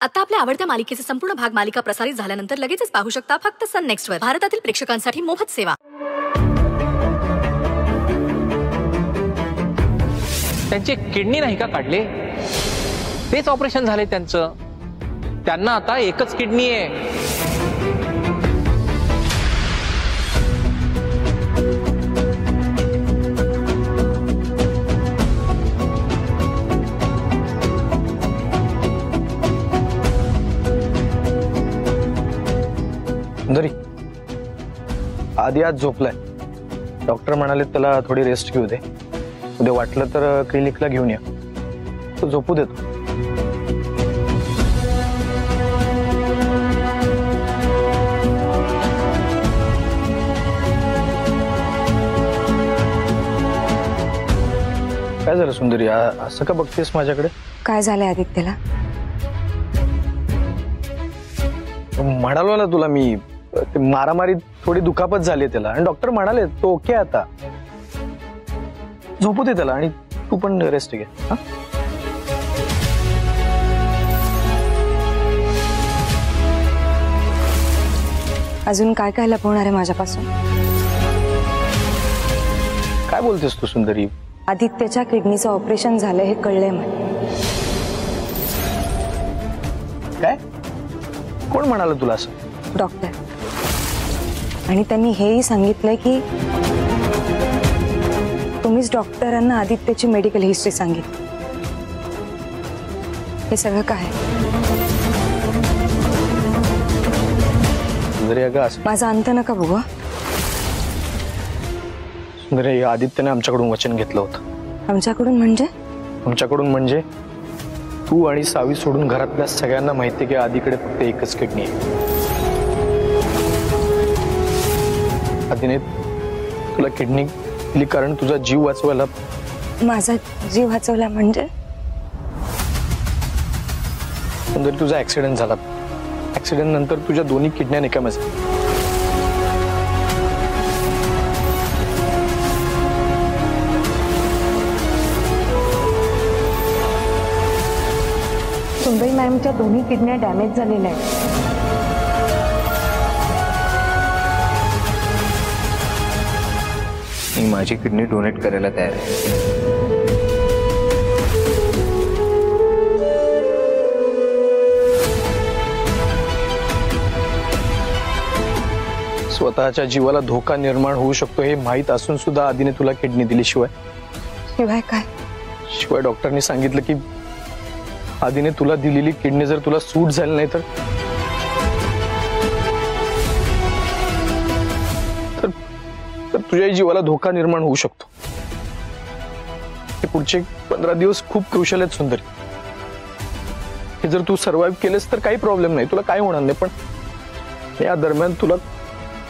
आता आपल्या आवडत्या मालिकेचे संपूर्ण भाग मालिका प्रसारित झाल्यानंतर लगेचच पाहू शकता फक्त सन नेक्स्ट वर. भारतातील प्रेक्षकांसाठी मोफत सेवा. त्यांचे किडनी नाही का काढले? तेच ऑपरेशन झाले त्यांचं. त्यांना आता एकच किडनी आहे. सुंदरी, आधी आज झोपलाय. डॉक्टर म्हणाले त्याला थोडी रेस्ट घेऊ दे. उद्या वाटलं तर क्लिनिकला घेऊन या. तो झोपू देतो. काय झालं सुंदरी, असं का बघतेस माझ्याकडे? काय झालंय आदित्यला? म्हणालो ना तुला मी, मारामारी थोडी दुखापत झाली त्याला आणि डॉक्टर म्हणाले तो ओके आता. झोपू दे त्याला आणि तू पण रेस्ट घे. अजून काय काय लपवणार आहे माझ्यापासून? काय बोलतेस तू सुंदरी? आदित्यच्या किडनीचं ऑपरेशन झालंय हे कळलंय मला. काय? कोण म्हणाल तुला असं? डॉक्टर. आणि त्यांनी हेही सांगितलंय की तुम्हीच डॉक्टरांना आदित्यची मेडिकल हिस्ट्री सांगितली. हे सगळं काय? माझा अंत नका बघू. सुंदरी, आदित्यने आमच्याकडून वचन घेतलं होतं. आमच्याकडून म्हणजे? आमच्याकडून म्हणजे तू आणि सावी सोडून घरातल्या सगळ्यांना माहिती की आधीकडे फक्त एकच किडनी आहे. आधीने तुला किडनी दिली कारण तुझा जीव वाचवायला. माझा जीव वाचवला म्हणजे? सुंदरी, तुझा ऍक्सिडेंट झाला. ऍक्सिडेंट नंतर तुझ्या दोन्ही किडन्या निकामी झाल्या. सुंदरी मॅमच्या दोन्ही किडन्या डॅमेज झालेल्या आहेत. मी माझी किडनी डोनेट करायला तयार आहे. स्वतःच्या जीवाला धोका निर्माण होऊ शकतो हे माहित असून सुद्धा आधीने तुला किडनी दिली. शिवाय काय? शिवाय डॉक्टरनी सांगितलं की आधीने तुला दिलेली किडनी जर तुला सूट झाली नाही तर तुझ्या जीवाला धोका निर्माण होऊ शकतो. हे पुढचे 15 दिवस खूप क्रुशियल आहेत सुंदरी. हे जर तू सर्व्हाइव्ह केलेस तर काही प्रॉब्लेम नाही, तुला काय होणार नाही. पण या दरम्यान तुला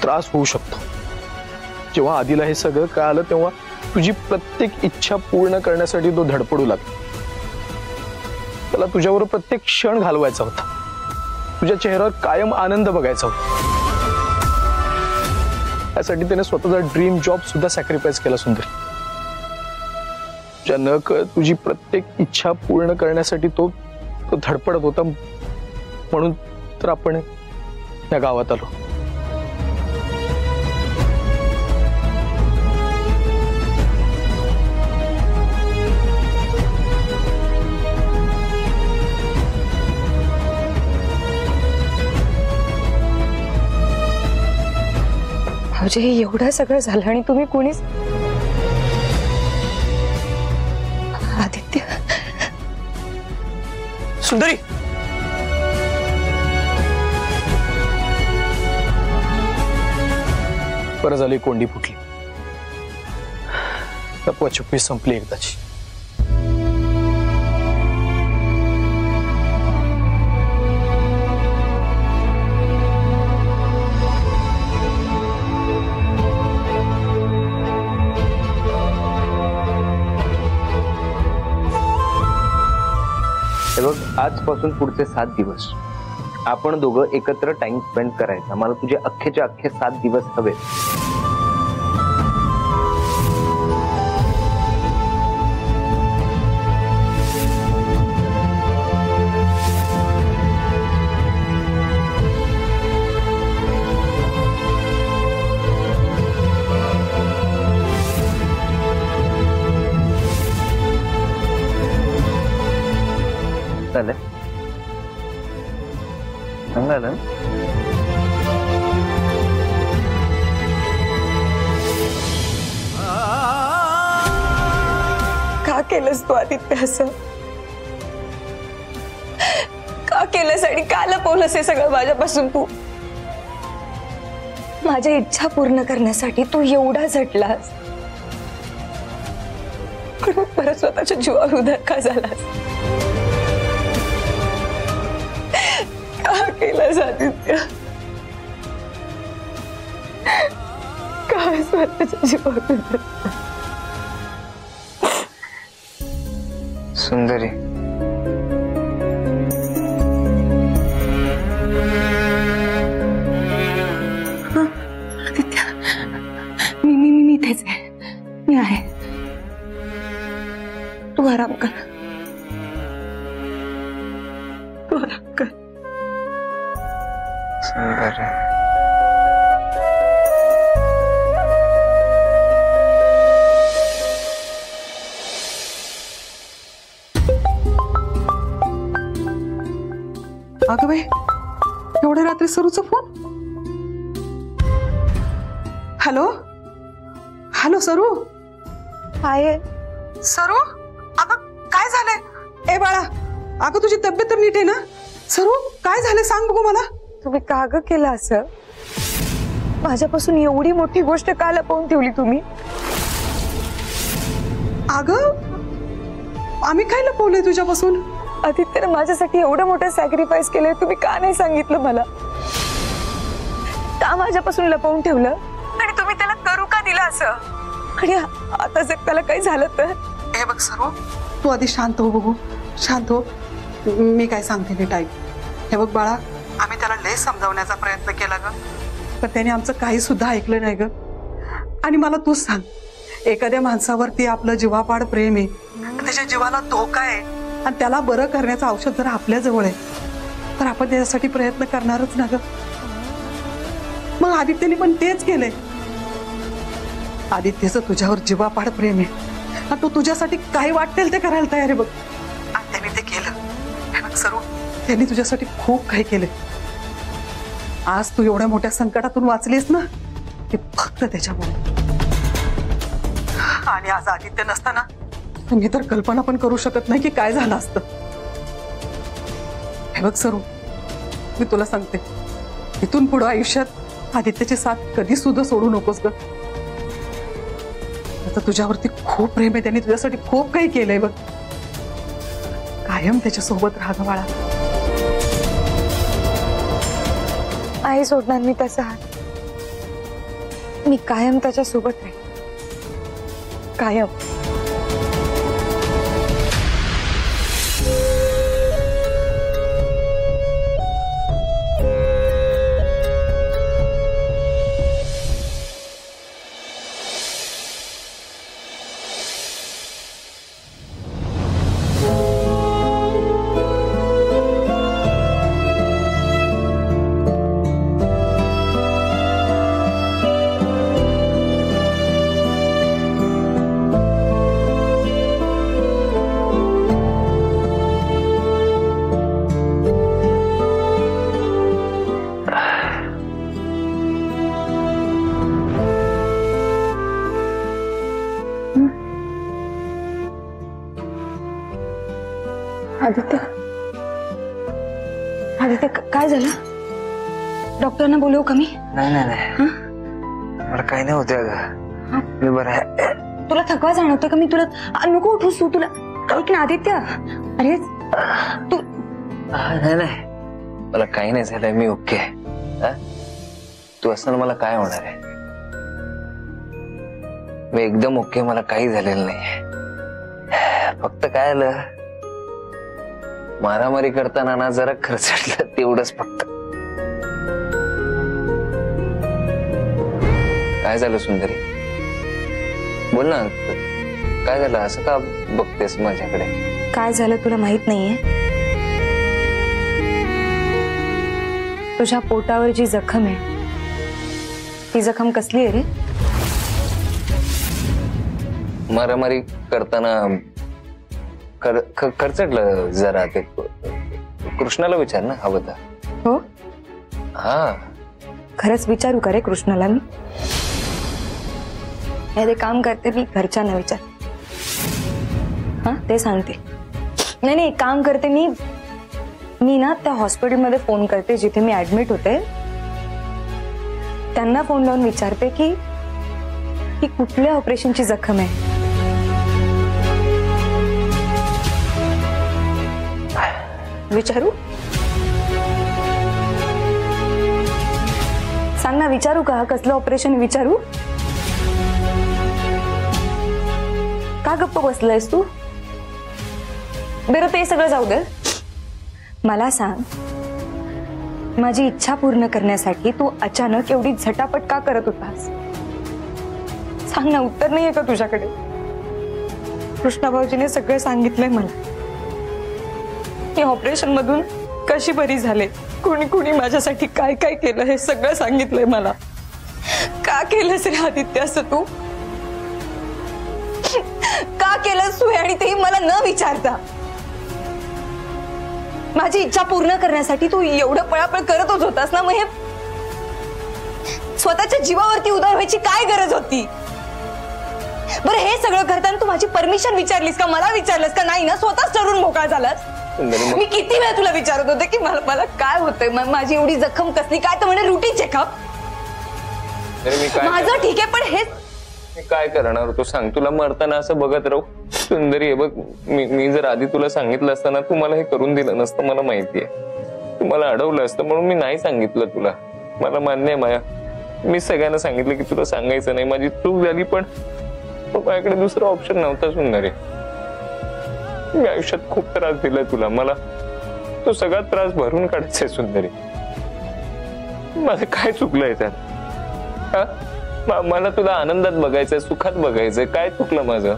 त्रास होऊ शकतो. जेव्हा आधीला हे सगळं कळालं तेव्हा तुझी प्रत्येक इच्छा पूर्ण करण्यासाठी तो धडपडू लागला. त्याला तुझ्यावर प्रत्येक क्षण घालवायचा होता. तुझ्या चेहऱ्यावर कायम आनंद बघायचा होता. त्यासाठी त्याने स्वतःचा ड्रीम जॉब सुद्धा सॅक्रिफाईस केला. सुंदर, तुझ्या न कळत तुझी प्रत्येक इच्छा पूर्ण करण्यासाठी तो धडपडत होता. म्हणून तर आपण या गावात आलो. म्हणजे एवढं सगळं झालं आणि तुम्ही कोणीच? आदित्य. सुंदरी, बरं झाली कोंडी फुटली. लपवाछपवी संपली एकदाची. आजपासून पुढचे 7 दिवस आपण दोघं एकत्र टाइम स्पेंड करायचा. मला तुझे अख्खेच्या अख्खे 7 दिवस हवे. चांगलं ना? का केलंस तू आदित्य असं? का केलंस आणि का लपवलंस हे सगळं माझ्यापासून? तू माझ्या इच्छा पूर्ण करण्यासाठी तू एवढा झटलास, पण मग परत स्वतःच्या जीवावर उदार का झालास? का केलंस आदित्य? का स्वतःच्या जीवावर उदार? सुंदरी, मी इथेच आहे. मी आहे. तू आराम कर. तू आराम कर. सुंदरी. अगं बाई, एवढ्या रात्री सरूचा फोन? हॅलो हॅलो सरू. आहे सरू, अगं काय झालंय? ए बाळा, अगं तुझी तब्येत तर नीट आहे ना? सरू, काय झालंय सांग बघू मला. तुम्ही का ग केलं असं? माझ्यापासून एवढी मोठी गोष्ट का लपवून ठेवली तुम्ही? अगं आम्ही काय लपवलंय तुझ्यापासून? आदित्यने माझ्यासाठी एवढं मोठं सॅक्रिफाईस केलंय, तुम्ही का नाही सांगितलं मला? का माझ्यापासून लपवून ठेवलं? आणि तुम्ही त्याला करू का दिलं असं? आणि आता जर त्याला काही झालं तर? हे बघ सरू, तू आधी शांत हो बघू. शांत हो. मी काय सांगते नीट ऐक. हे बघ बाळा, आम्ही त्याला लय समजावण्याचा प्रयत्न केला ग, पण त्याने आमचं काही सुद्धा ऐकलं नाही ग. आणि मला तूच सांग, एखाद्या माणसावरती आपलं जीवापाड प्रेम आहे, त्याच्या जीवाला धोका आहे, आणि त्याला बरं करण्याचं औषध जर आपल्या जवळ आहे, तर आपण त्याच्यासाठी प्रयत्न करणारच ना ग. मग आदित्यने पण तेच केलंय. आदित्यचं तुझ्यावर जीवापाड प्रेम आहे, आणि तो तुझ्यासाठी काही वाटेल ते करायला तयार आहे बघ. आणि त्याने ते केलं. हे बघ सरू, त्यांनी तुझ्यासाठी खूप काही केलंय. आज तू एवढ्या मोठ्या संकटातून वाचलीस ना, ते फक्त त्याच्यामुळे. आणि आज आदित्य नसताना मी तर कल्पना पण करू शकत नाही की काय झालं असतं. हे बघ सरू, मी तुला सांगते, इथून पुढे आयुष्यात आदित्यची साथ कधी सुद्धा सोडू नकोस ग. आता तुझ्यावरती खूप प्रेम आहे, त्यांनी तुझ्यासाठी खूप काही केलंय बघ. कायम त्याच्या सोबत राहा ग बाळा. नाही सोडणार मी त्याचा हात. मी कायम त्याच्या सोबत राहील. कायम. आदित्य, आदित्य काय झालं? डॉक्टरांना बोलवू का मी? नाही नाही नाही, मला काही नाही होते अगं, मी बरं आहे. तुला थकवा जाणवतो का? मी तुला नको उठूस तू. तुला ऐक ना आदित्य, अरे तू. नाही नाही, मला काही नाही झालंय, मी ओके. तू असताना मला काय होणार आहे? मी एकदम ओके, मला काही झालेलं नाही. फक्त काय आलं, मारामारी करताना ना जरा खर्चटलं, तेवढंच फक्त. काय झालं सुंदरी? बोल ना, काय झालं? असं का बघतेस माझ्याकडे? काय झालं तुला माहित नाहीये? तुझ्या पोटावर जी जखम आहे, ती जखम कसली आहे रे? मारामारी करताना खर्चटलं जरा. ते कृष्णाला विचार ना, हवं तर. हो, हा खरंच विचारू का रे कृष्णाला मी? ते काम करते मी घरच्यांना विचार. हा ते सांगते. नाही नाही काम करते मी ना त्या हॉस्पिटलमध्ये फोन करते जिथे मी ऍडमिट होते. त्यांना फोन लावून विचारते की कुठल्या ऑपरेशनची जखम आहे. विचारू? सांग ना, विचारू का? कसलं ऑपरेशन विचारू? का गप्प बसलायस तू? बरं ते सगळं जाऊ दे. मला सांग, माझी इच्छा पूर्ण करण्यासाठी तू अचानक एवढी झटापट का करत होतास? सांग ना, उत्तर नाहीये का तुझ्याकडे? कृष्णा भाऊजीने सगळं सांगितलंय मला. मी ऑपरेशन मधून कशी बरी झाले, कुणी माझ्यासाठी काय काय केलं हे सगळं सांगितलंय मला. का केलंस रे आदित्य असं तू? का केलंस तू? आणि तेही मला न विचारता. माझी इच्छा पूर्ण करण्यासाठी तू एवढं पळापळ करतच होतास ना, मग हे स्वतःच्या जीवावरती उदार व्हायची काय गरज होती? बरं हे सगळं करताना तू माझी परमिशन विचारलीस का? मला विचारलंस का? नाही ना, स्वतःच ठरवून मोकळा झालास. मी किती वेळा तुला विचारत होते की मला काय होतंय, माझी एवढी जखम कसली काय? तर म्हणे रुटीन चेकअप. माझं ठीक आहे, पण हे काय करणार होतो सांग? तुला मरताना असं बघत राहू? सुंदरी हे बघ, मी जर आधी तुला सांगितलं असतं ना, तू मला हे करून दिलं नसतं. मला माहितीये तू मला अडवलं असतं, म्हणून मी नाही सांगितलं तुला. मला मान्य आहे माया, मी सगळ्यांना सांगितलं की तुला सांगायचं नाही. माझी चूक झाली, पण माझ्याकडे दुसरा ऑप्शन नव्हता सुंदरी. मी आयुष्यात खूप त्रास दिलाय तुला. मला तो सगळा त्रास भरून काढायचाय सुंदरी. माझं काय चुकलंय त्यात? मला तुला आनंदात बघायचंय, सुखात बघायचंय. काय चुकलं माझं?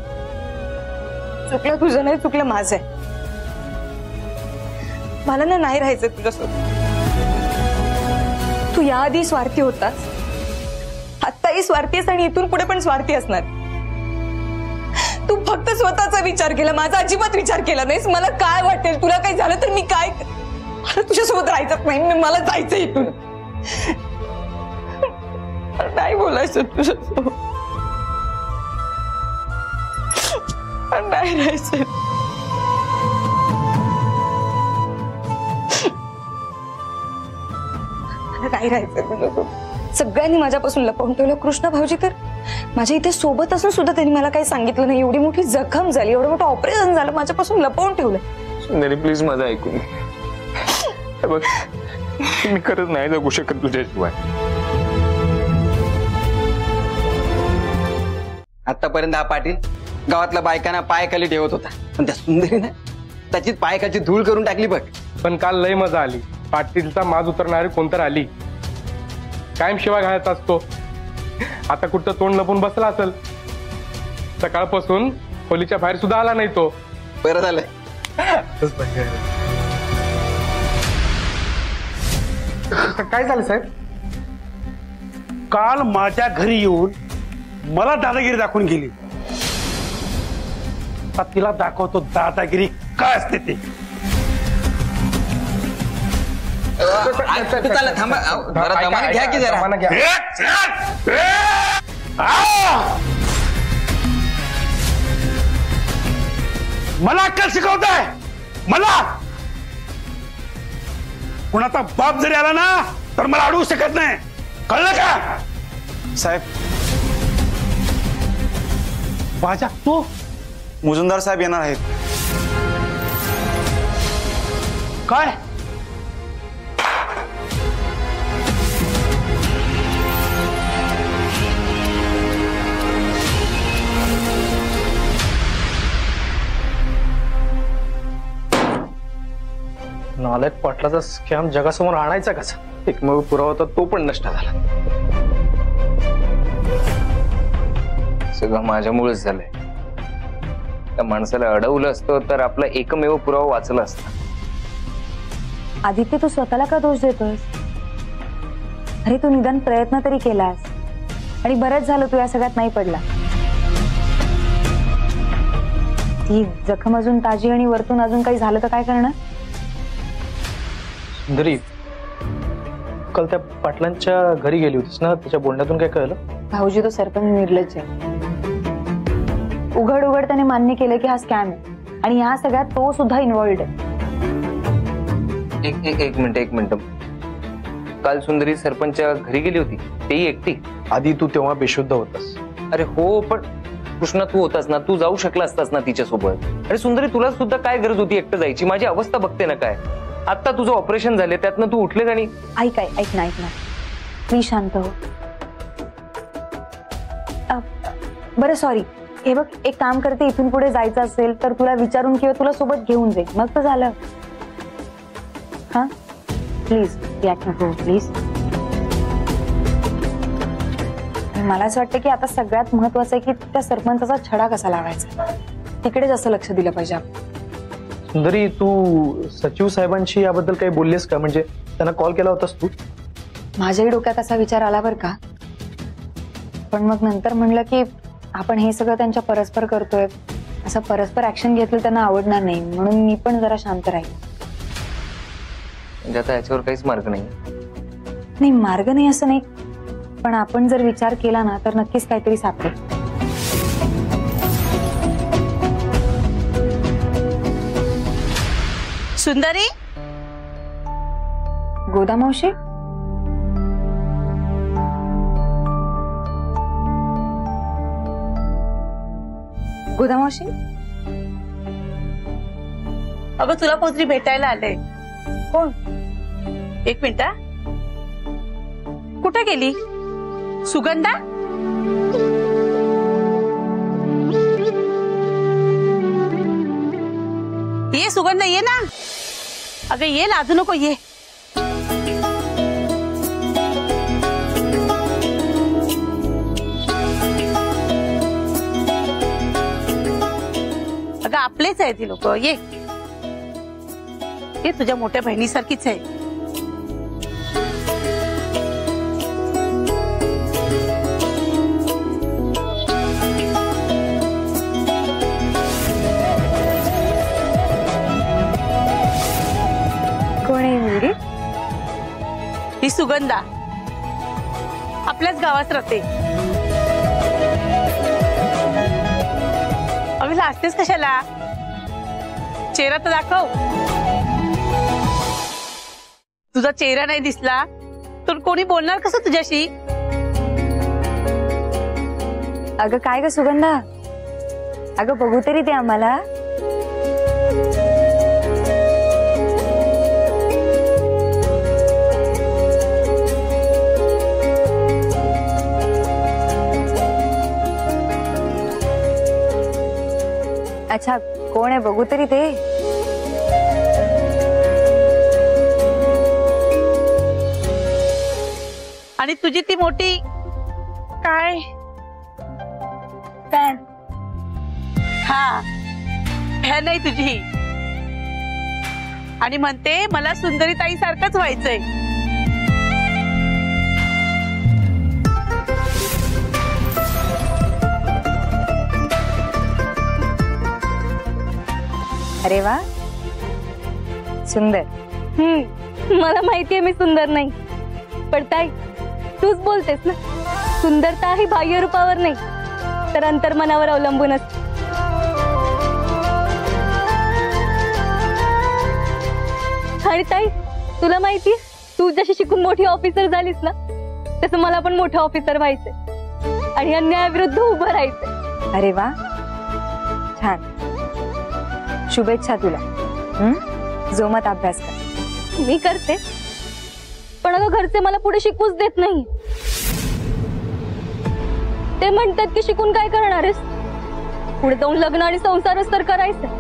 चुकलं तुझं नाही, चुकलं माझं आहे. मला ना नाही राहायचं तुझ्यासोबत. तू याआधी स्वार्थी होतास, आत्ताही स्वार्थी आहेस आणि इथून पुढे पण स्वार्थी असणार. तू फक्त स्वतःचा विचार केला, माझा अजिबात विचार केला नाहीस. मला काय वाटेल, तुला काही झालं तर मी काय? मला तुझ्यासोबत राहायचंच नाही. मला जायचं इथून. नाही बोलायचं तुझ्यासोबत, नाही राहायचं. नाही राहायचं तुझ्यासोबत. सगळ्यांनी माझ्यापासून लपवून ठेवलं. कृष्णा भाऊजी तर माझ्या इथे सोबत असून सुद्धा त्यांनी मला काही सांगितलं नाही. एवढी मोठी जखम झाली, एवढं मोठं ऑपरेशन झालं, माझ्यापासून लपवून ठेवलं. सुंदरी प्लीज माझं ऐकून बघ, मी खरंच नाही जगू शकत तुझ्याशिवाय. आतापर्यंत हा पाटील गावातल्या बायकांना पायखाली ठेवत होता, पण त्या सुंदरीने त्याची पायखाची धूळ करून टाकली बघ. पण काल लय मजा आली. पाटीलचा माज उतरणारी कोणतर आली. कायम शिवा घालत असतो, आता कुठं तोंड लपून बसला असेल. सकाळपासून खोलीच्या बाहेर सुद्धा आला नाही तो. बरं झालंय. काय झालं साहेब? काल माझ्या घरी येऊन मला दादागिरी दाखवून गेली. तिला दाखवतो दादागिरी काय असते ते. थांबा जरा दमाने घ्या की जरा. मला अक्कल शिकवताय? मला कुणाचा बाप जरी आला ना तर मला अडवू शकत नाही, कळलं का? साहेब बाजा तू मुजुमदार साहेब येणार आहेत. काय? नालायक पाटलाचा स्कॅम जगासमोर आणायचा कसा? एकमेव पुरावा होता, तो पण नष्ट झाला. सगळं माझ्यामुळेच झालंय. त्या माणसाला अडवलं असतं तर आपला एकमेव पुरावा वाचला असता. आदित्य तू स्वतःला का दोष देतोस? अरे तू निदान प्रयत्न तरी केलास आणि बरंच झालं तू या सगळ्यात नाही पडला. ती जखम अजून ताजी आणि वरतून अजून काही झालं तर काय करणार? सुंदरी, काल त्या पाटलांच्या घरी गेली होतीस ना, त्याच्या बोलण्यातून काय कळलं? भाऊजी तो सरपंच निर्लज्ज आहे. उघड उघड त्याने मान्य केलं की हा स्कॅम आहे आणि ह्या सगळ्यात तो सुद्धा इन्व्हॉल्ड आहे. एक मिनिट. काल सुंदरी सरपंचच्या घरी गेली होती, तेही एकटी? आधी तू तेव्हा बेशुद्ध होतास. अरे हो, पण कृष्णा तू होतास ना, तू जाऊ शकला असतास ना तिच्यासोबत. अरे सुंदरी, तुला सुद्धा काय गरज होती एकटं जायची? माझी अवस्था बघते ना काय. आता तुझं ऑपरेशन झाले, त्यातनं तू उठलेस आणि ऐक ना प्लीज शांत हो. बरं सॉरी. हे बघ, एक काम करते, इथून पुढे जायचं असेल तर तुला विचारून किंवा तुला सोबत घेऊन जाईल, मग तर झालं. हा प्लीज रिॲक्ट नको प्लीज. मला असं वाटतं की आता सगळ्यात महत्वाचं आहे की त्या सरपंचाचा छडा कसा लावायचा, तिकडे जास्त लक्ष दिलं पाहिजे आपण. सुंदरी, तू सचिव साहेबांशी याबद्दल काही बोललीस का? म्हणजे त्यांना कॉल केला होतास तू? माझ्याही डोक्यात असा विचार आला बरं का, पण मग नंतर म्हणलं की आपण हे सगळं त्यांच्या परस्पर करतोय, असं परस्पर ऍक्शन घेतलं त्यांना आवडणार नाही, म्हणून मी पण जरा शांत राहील. म्हणजे आता याच्यावर काहीच मार्ग नाही. मार्ग नाही असं नाही, पण आपण जर विचार केला ना तर नक्कीच काहीतरी सापडेल. सुंदरी, गोदामावशी, गोदामावशी, अगं तुला कोणतरी भेटायला आलंय. कोण? एक मिनिट. कुठे गेली सुगंधा? ये सुगंधा, ये ना. अगं ये, लाजू नको, ये. अगं आपलेच आहे ती लोक. ये ये, तुझ्या मोठ्या बहिणीसारखीच आहे. कोण आहे मुलगी? ही सुगंधा आपल्याच गावात राहते. अगं लाजतेस कशाला? चेहरा तर दाखव. तुझा चेहरा नाही दिसला तर कोणी बोलणार कसं तुझ्याशी? अगं काय ग सुगंधा, अगं बघू तरी ते आम्हाला. अच्छा, कोण आहे बघू तरी ते. आणि तुझी ती मोठी काय फॅन? हा, फॅन आहे तुझी. आणि म्हणते मला सुंदरी ताई सारखंच व्हायचंय. अरे वा, सुंदर. मला माहितीये मी सुंदर नाही, पण ताई तूच बोलतेस ना, सुंदरता ही बाह्य रूपावर नाही तर अंतर्मनावर अवलंबून असते. आणि ताई तुला माहितीये, तू जशी शिकून मोठी ऑफिसर झालीस ना, तसं मला पण मोठं ऑफिसर व्हायचंय आणि अन्यायाविरुद्ध उभं राहायचंय. अरे वा, छान. शुभेच्छा तुला. जोमात अभ्यास कर. मी करते, पण अगं घरचे मला पुढे शिकूच देत नाही. ते म्हणतात की शिकून काय करणार आहेस, पुढे जाऊन लग्न आणि संसारच तर करायचं.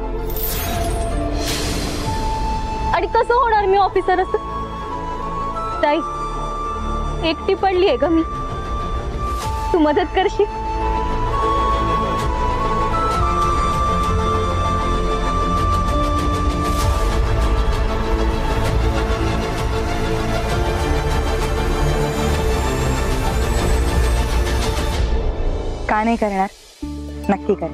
आणि कसं होणार मी ऑफिसर असं? ताई एकटी पडलीये ग मी, तू मदत करशील? का नाही करणार, नक्की कर.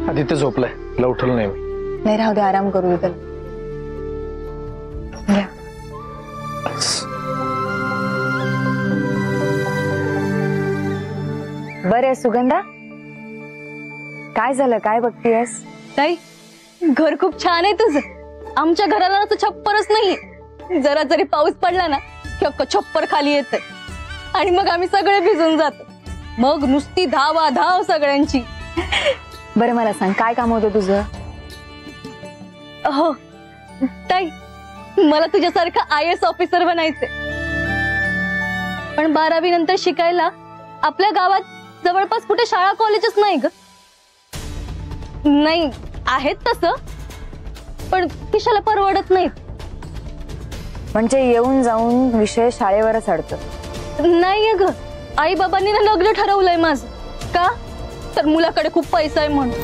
आदित्य झोपलाय, तिला उठवलं नाही मी. नाही राहू दे, आराम करू दे त्याला. घ्या. बरे सुगंधा, काय झालं, काय बघतीयस? ताई, घर खूप छान आहे तुझं. आमच्या घराला असं छप्परच नाही. जरा जरी पाऊस पडला ना की अख्खं छप्पर खाली येतं आणि मग आम्ही सगळे भिजून जातो. मग नुसती धावा धाव सगळ्यांची. बरं मला सांग, काय काम होतं तुझं? हो ताई, मला तुझ्यासारखं IAS ऑफिसर बनायचंय. पण 12वी नंतर शिकायला आपल्या गावात जवळपास कुठे शाळा कॉलेजच नाही ग. नाही आहेत तसं, पण खिशाला परवडत नाहीत. म्हणजे येऊन जाऊन विषय शाळेवरच अडतं. नाही ग, आई बाबांनी ना लग्न ठरवलंय माझं. का तर मुलाकडे खूप पैसा आहे म्हणून.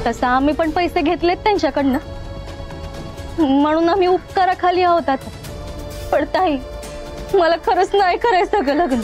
तसं आम्ही पण पैसे घेतलेत त्यांच्याकडनं, म्हणून आम्ही उपकाराखाली आहोत आता. पण ताई, मला खरंच नाही करायचं ग लग्न.